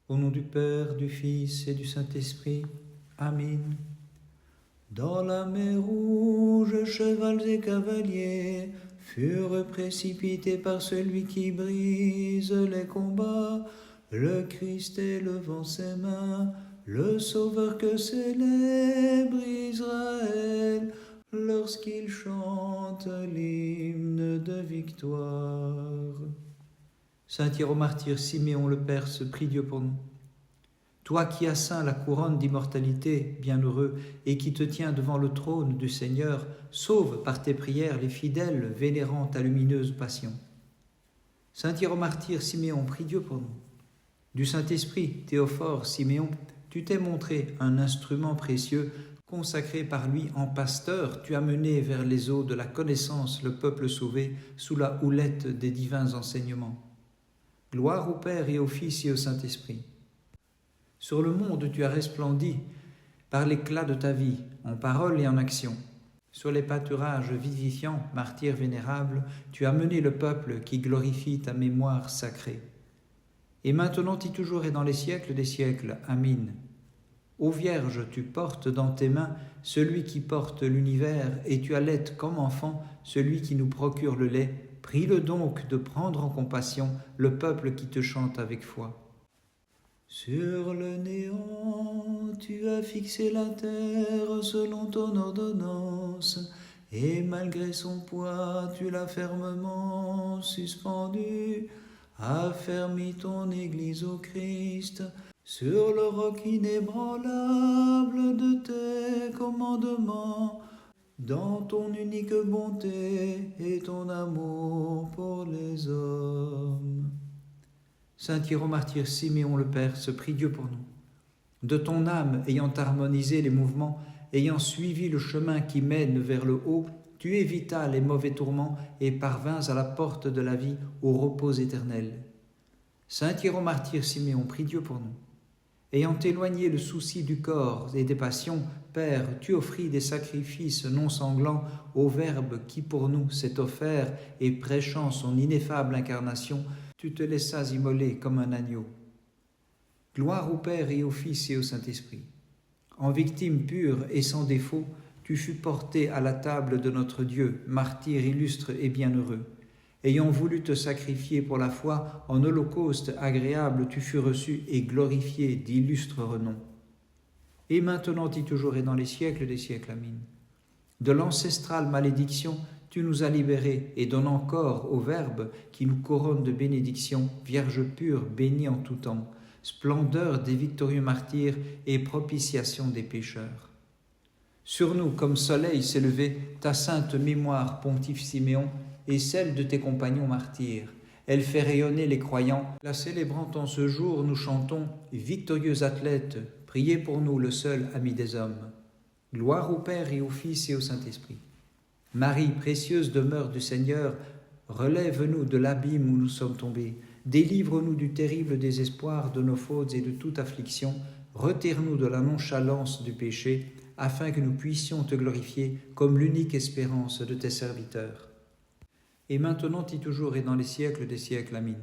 Au nom du Père, du Fils et du Saint-Esprit. Amen. Dans la mer rouge, chevals et cavaliers furent précipités par celui qui brise les combats. Le Christ élevant ses mains, le Sauveur que célèbre Israël, lorsqu'il chante l'hymne de victoire. Saint Hiéromartyr Siméon le Perse, prie Dieu pour nous. Toi qui as ceint la couronne d'immortalité, bienheureux, et qui te tiens devant le trône du Seigneur, sauve par tes prières les fidèles vénérant ta lumineuse passion. Saint Hiéromartyr Siméon, prie Dieu pour nous. Du Saint-Esprit, Théophore Siméon, tu t'es montré un instrument précieux, consacré par lui en pasteur, tu as mené vers les eaux de la connaissance le peuple sauvé sous la houlette des divins enseignements. Gloire au Père et au Fils et au Saint-Esprit. Sur le monde, tu as resplendi par l'éclat de ta vie, en parole et en action. Sur les pâturages vivifiants, martyr vénérable, tu as mené le peuple qui glorifie ta mémoire sacrée. Et maintenant et toujours et dans les siècles des siècles. Amen. Ô Vierge, tu portes dans tes mains celui qui porte l'univers, et tu allaites comme enfant celui qui nous procure le lait. Prie-le donc de prendre en compassion le peuple qui te chante avec foi. Sur le néant, tu as fixé la terre selon ton ordonnance, et malgré son poids, tu l'as fermement suspendue. Affermis ton Église au Christ, sur le roc inébranlable de tes commandements, dans ton unique bonté et ton amour pour les hommes. Saint Hiéromartyr Siméon le Perse, prie Dieu pour nous. De ton âme ayant harmonisé les mouvements, ayant suivi le chemin qui mène vers le haut, tu évitas les mauvais tourments et parvins à la porte de la vie, au repos éternel. Saint Hiéromartyr Siméon, prie Dieu pour nous. Ayant éloigné le souci du corps et des passions, Père, tu offris des sacrifices non sanglants au Verbe qui pour nous s'est offert, et prêchant son ineffable incarnation, tu te laissas immoler comme un agneau. Gloire au Père et au Fils et au Saint-Esprit. En victime pure et sans défaut, tu fus porté à la table de notre Dieu, martyr illustre et bienheureux. Ayant voulu te sacrifier pour la foi, en holocauste agréable, tu fus reçu et glorifié d'illustre renom. Et maintenant et toujours et dans les siècles des siècles. Amen. De l'ancestrale malédiction, tu nous as libérés et donnes encore au Verbe qui nous couronne de bénédiction, Vierge pure, bénie en tout temps, splendeur des victorieux martyrs et propitiation des pécheurs. Sur nous, comme soleil, s'est levée ta sainte mémoire, pontife Siméon, et celle de tes compagnons martyrs. Elle fait rayonner les croyants. La célébrant en ce jour, nous chantons « Victorieux athlète, priez pour nous le seul ami des hommes ». Gloire au Père et au Fils et au Saint-Esprit. Marie, précieuse demeure du Seigneur, relève-nous de l'abîme où nous sommes tombés. Délivre-nous du terrible désespoir de nos fautes et de toute affliction. Retire-nous de la nonchalance du péché, afin que nous puissions te glorifier comme l'unique espérance de tes serviteurs. Et maintenant et toujours et dans les siècles des siècles. Amen.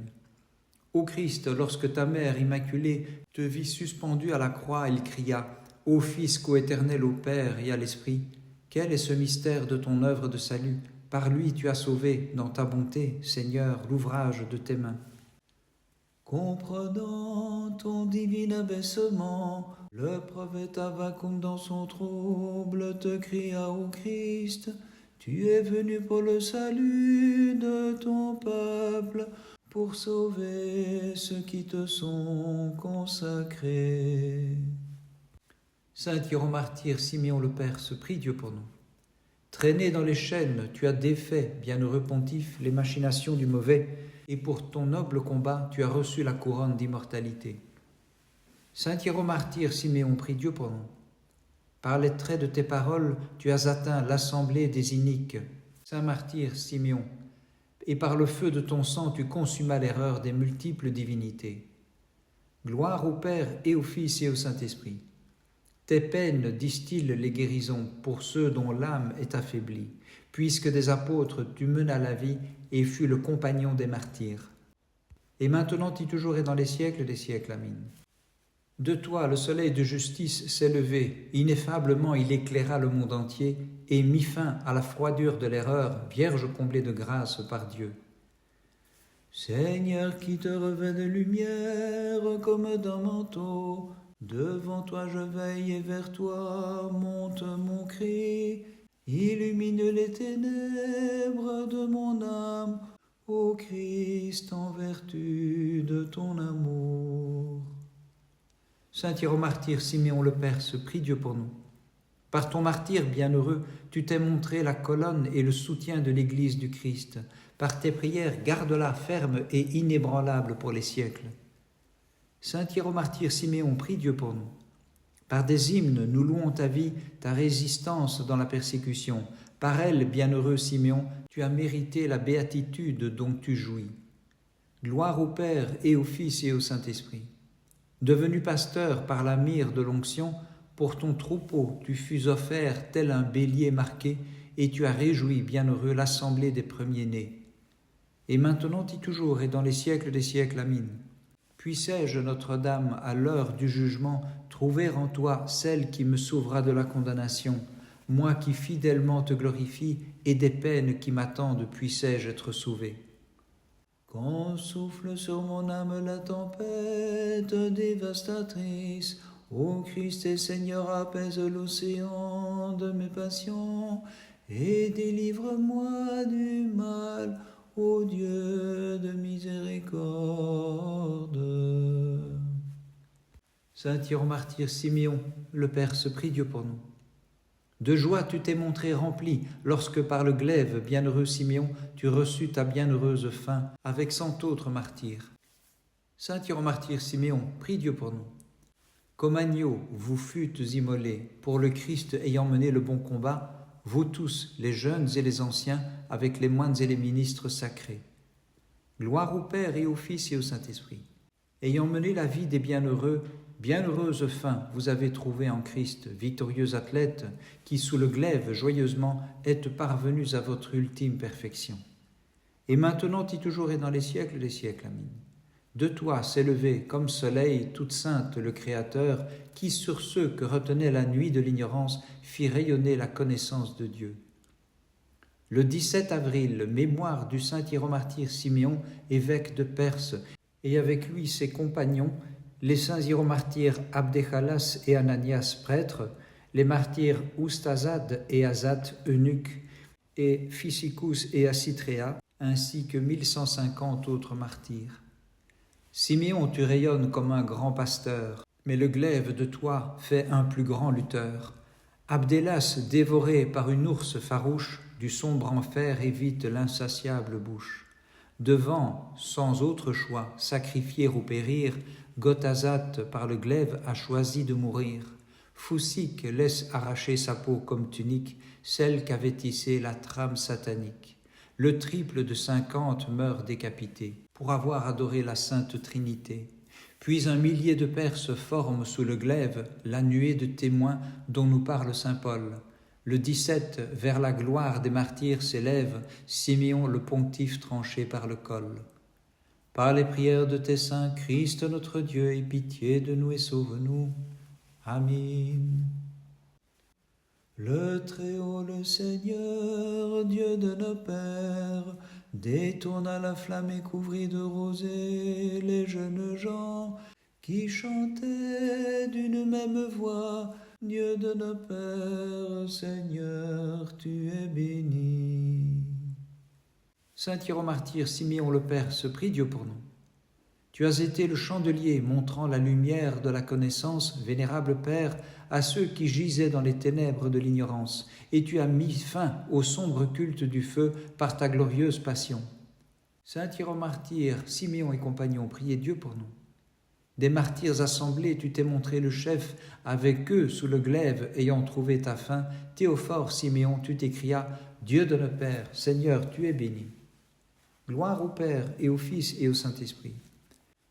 Ô Christ, lorsque ta mère immaculée te vit suspendu à la croix, elle cria « Ô Fils coéternel au Père et à l'Esprit, quel est ce mystère de ton œuvre de salut? Par lui tu as sauvé, dans ta bonté, Seigneur, l'ouvrage de tes mains. » Comprenant ton divin abaissement, le prophète Avacum dans son trouble te cria au Christ « Tu es venu pour le salut de ton peuple, pour sauver ceux qui te sont consacrés. » Saint Hiéromartyr Siméon le Perse, prie Dieu pour nous. Traîné dans les chaînes, tu as défait, bienheureux pontife, les machinations du mauvais, et pour ton noble combat, tu as reçu la couronne d'immortalité. Saint Hiéromartyr Siméon, prie Dieu pour nous. Par les traits de tes paroles, tu as atteint l'assemblée des iniques. Saint martyr Siméon, et par le feu de ton sang, tu consumas l'erreur des multiples divinités. Gloire au Père et au Fils et au Saint-Esprit. Tes peines distillent les guérisons pour ceux dont l'âme est affaiblie, puisque des apôtres tu menas la vie et fus le compagnon des martyrs. Et maintenant et toujours et dans les siècles des siècles. Amen. De toi, le soleil de justice s'est levé, ineffablement il éclaira le monde entier et mit fin à la froidure de l'erreur, Vierge comblée de grâce par Dieu. Seigneur, qui te revêt de lumière comme d'un manteau, devant toi je veille et vers toi monte mon cri. Illumine les ténèbres de mon âme, ô Christ, en vertu de ton amour. Saint hiéromartyr Siméon le Perse, prie Dieu pour nous. Par ton martyre bienheureux, tu t'es montré la colonne et le soutien de l'Église du Christ. Par tes prières, garde-la ferme et inébranlable pour les siècles. Saint hiéromartyr Siméon, prie Dieu pour nous. Par des hymnes, nous louons ta vie, ta résistance dans la persécution. Par elle, bienheureux Siméon, tu as mérité la béatitude dont tu jouis. Gloire au Père et au Fils et au Saint-Esprit. Devenu pasteur par la myrrhe de l'onction, pour ton troupeau tu fus offert tel un bélier marqué, et tu as réjoui, bienheureux, l'assemblée des premiers-nés. Et maintenant et toujours et dans les siècles des siècles, Amin. Puissais-je, Notre-Dame, à l'heure du jugement, trouver en toi celle qui me sauvera de la condamnation, moi qui fidèlement te glorifie, et des peines qui m'attendent, puissais-je être sauvé. Quand souffle sur mon âme la tempête dévastatrice, ô Christ et Seigneur, apaise l'océan de mes passions, et délivre-moi du mal, ô Dieu de miséricorde. Saint hiéromartyr Siméon, le Perse, prie Dieu pour nous. De joie tu t'es montré rempli, lorsque par le glaive, bienheureux Siméon, tu reçus ta bienheureuse fin, avec 100 autres martyrs. Saint hiéromartyr Siméon, prie Dieu pour nous. Comme agneaux, vous fûtes immolés, pour le Christ ayant mené le bon combat, vous tous, les jeunes et les anciens, avec les moines et les ministres sacrés. Gloire au Père et au Fils et au Saint-Esprit. Ayant mené la vie des bienheureux, bienheureuse fin vous avez trouvé en Christ, victorieux athlètes, qui sous le glaive joyeusement êtes parvenus à votre ultime perfection. Et maintenant et toujours et dans les siècles des siècles, Amin. De toi s'est levé, comme soleil, toute sainte, le Créateur, qui sur ceux que retenait la nuit de l'ignorance fit rayonner la connaissance de Dieu. Le 17 avril, mémoire du saint hiéromartyr Siméon, évêque de Perse, et avec lui ses compagnons, les saints hiéromartyrs Abdechalas et Ananias, prêtres, les martyrs Oustazad et Azat, eunuques, et Physicus et Acitréa, ainsi que 1150 autres martyrs. Siméon, tu rayonnes comme un grand pasteur, mais le glaive de toi fait un plus grand lutteur. Abdelas, dévoré par une ours farouche, du sombre enfer évite l'insatiable bouche. Devant, sans autre choix, sacrifier ou périr, Gothazat, par le glaive, a choisi de mourir. Foussic laisse arracher sa peau comme tunique, celle qu'avait tissée la trame satanique. Le triple de 50 meurt décapité, pour avoir adoré la Sainte Trinité. Puis un millier de Perses forment sous le glaive la nuée de témoins dont nous parle saint Paul. Le 17, vers la gloire des martyrs s'élève Siméon le pontife tranché par le col. Par les prières de tes saints, Christ notre Dieu, aie pitié de nous et sauve-nous. Amen. Le Très-Haut, le Seigneur, Dieu de nos pères, détourna la flamme et couvrit de rosée les jeunes gens qui chantaient d'une même voix. Dieu de nos pères, Seigneur, tu es béni. Saint hiéromartyr Siméon le Perse, prie Dieu pour nous. Tu as été le chandelier montrant la lumière de la connaissance, vénérable Père, à ceux qui gisaient dans les ténèbres de l'ignorance, et tu as mis fin au sombre culte du feu par ta glorieuse passion. Saint hiéromartyr Siméon et compagnons, priez Dieu pour nous. Des martyrs assemblés, tu t'es montré le chef, avec eux sous le glaive, ayant trouvé ta fin. Théophore Siméon, tu t'écrias, Dieu de nos pères, Seigneur, tu es béni. Gloire au Père et au Fils et au Saint-Esprit.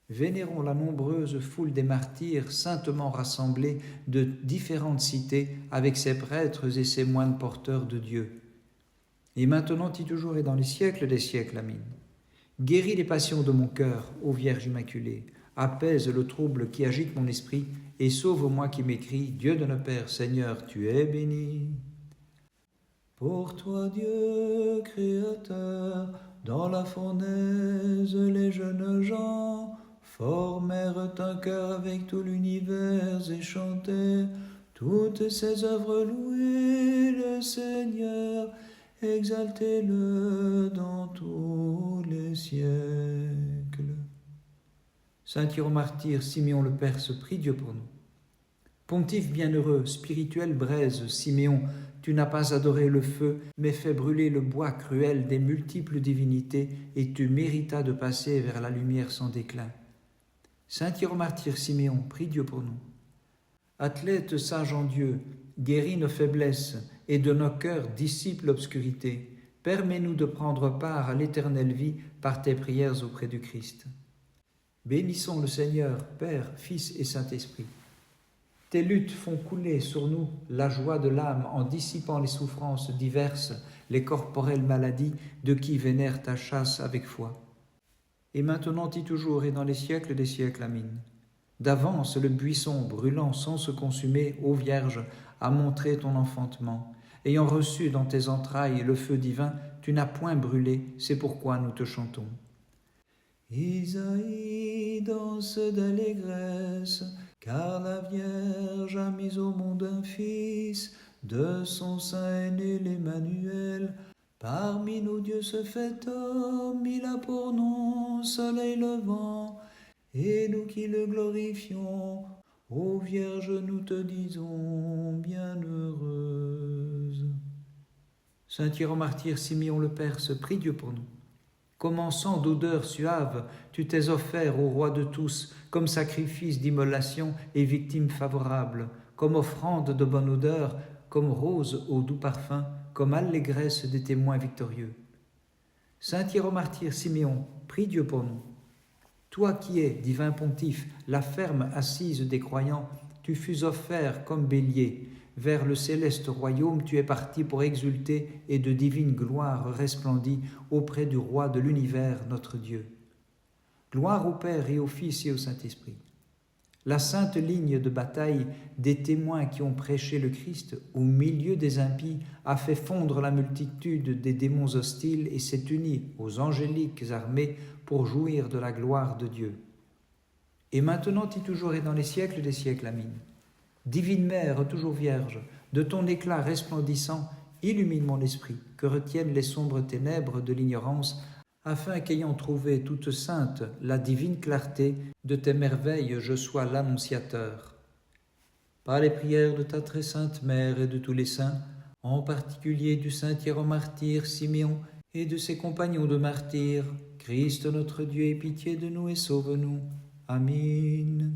Vénérons la nombreuse foule des martyrs saintement rassemblés de différentes cités avec ses prêtres et ses moines porteurs de Dieu. Et maintenant et toujours et dans les siècles des siècles, Amin. Guéris les passions de mon cœur, ô Vierge Immaculée. apaise le trouble qui agite mon esprit, et sauve-moi qui m'écrie, Dieu de nos pères, Seigneur, tu es béni. Pour toi, Dieu, Créateur, dans la fournaise, les jeunes gens formèrent un chœur avec tout l'univers et chantaient toutes ses œuvres, louez le Seigneur, exaltez-le dans tous les siècles. Saint Hieromartyr Siméon le Perse, prie Dieu pour nous. Pontife bienheureux, spirituel braise, Siméon, tu n'as pas adoré le feu, mais fait brûler le bois cruel des multiples divinités, et tu méritas de passer vers la lumière sans déclin. Saint Hieromartyr Siméon, prie Dieu pour nous. Athlète sage en Dieu, guéris nos faiblesses, et de nos cœurs dissipe l'obscurité. Permets-nous de prendre part à l'éternelle vie par tes prières auprès du Christ. Bénissons le Seigneur, Père, Fils et Saint-Esprit. Tes luttes font couler sur nous la joie de l'âme en dissipant les souffrances diverses, les corporelles maladies de qui vénèrent ta chasse avec foi. Et maintenant et toujours et dans les siècles des siècles, Amen. D'avance le buisson brûlant sans se consumer, ô Vierge, a montré ton enfantement. Ayant reçu dans tes entrailles le feu divin, tu n'as point brûlé, c'est pourquoi nous te chantons. Isaïe danse d'allégresse, car la Vierge a mis au monde un fils, de son sein est né l'Emmanuel. Parmi nous Dieu se fait homme, il a pour nom soleil levant, et nous qui le glorifions, ô Vierge, nous te disons bienheureuse. Saint Hieromartyr Siméon le Perse, prie Dieu pour nous. Commençant d'odeurs suaves, tu t'es offert au roi de tous, comme sacrifice d'immolation et victime favorable, comme offrande de bonne odeur, comme rose au doux parfum, comme allégresse des témoins victorieux. Saint Hieromartyr Siméon, prie Dieu pour nous. Toi qui es, divin pontife, la ferme assise des croyants, tu fus offert comme bélier. Vers le céleste royaume, tu es parti pour exulter et de divine gloire resplendit auprès du roi de l'univers, notre Dieu. Gloire au Père et au Fils et au Saint-Esprit. La sainte ligne de bataille des témoins qui ont prêché le Christ au milieu des impies a fait fondre la multitude des démons hostiles et s'est unie aux angéliques armées pour jouir de la gloire de Dieu. Et maintenant et toujours et dans les siècles des siècles, Amen. Divine Mère, toujours Vierge, de ton éclat resplendissant, illumine mon esprit, que retiennent les sombres ténèbres de l'ignorance, afin qu'ayant trouvé toute sainte la divine clarté de tes merveilles, je sois l'annonciateur. Par les prières de ta très sainte Mère et de tous les saints, en particulier du saint Hieromartyr Siméon et de ses compagnons de martyrs, Christ notre Dieu, aie pitié de nous et sauve-nous. Amen.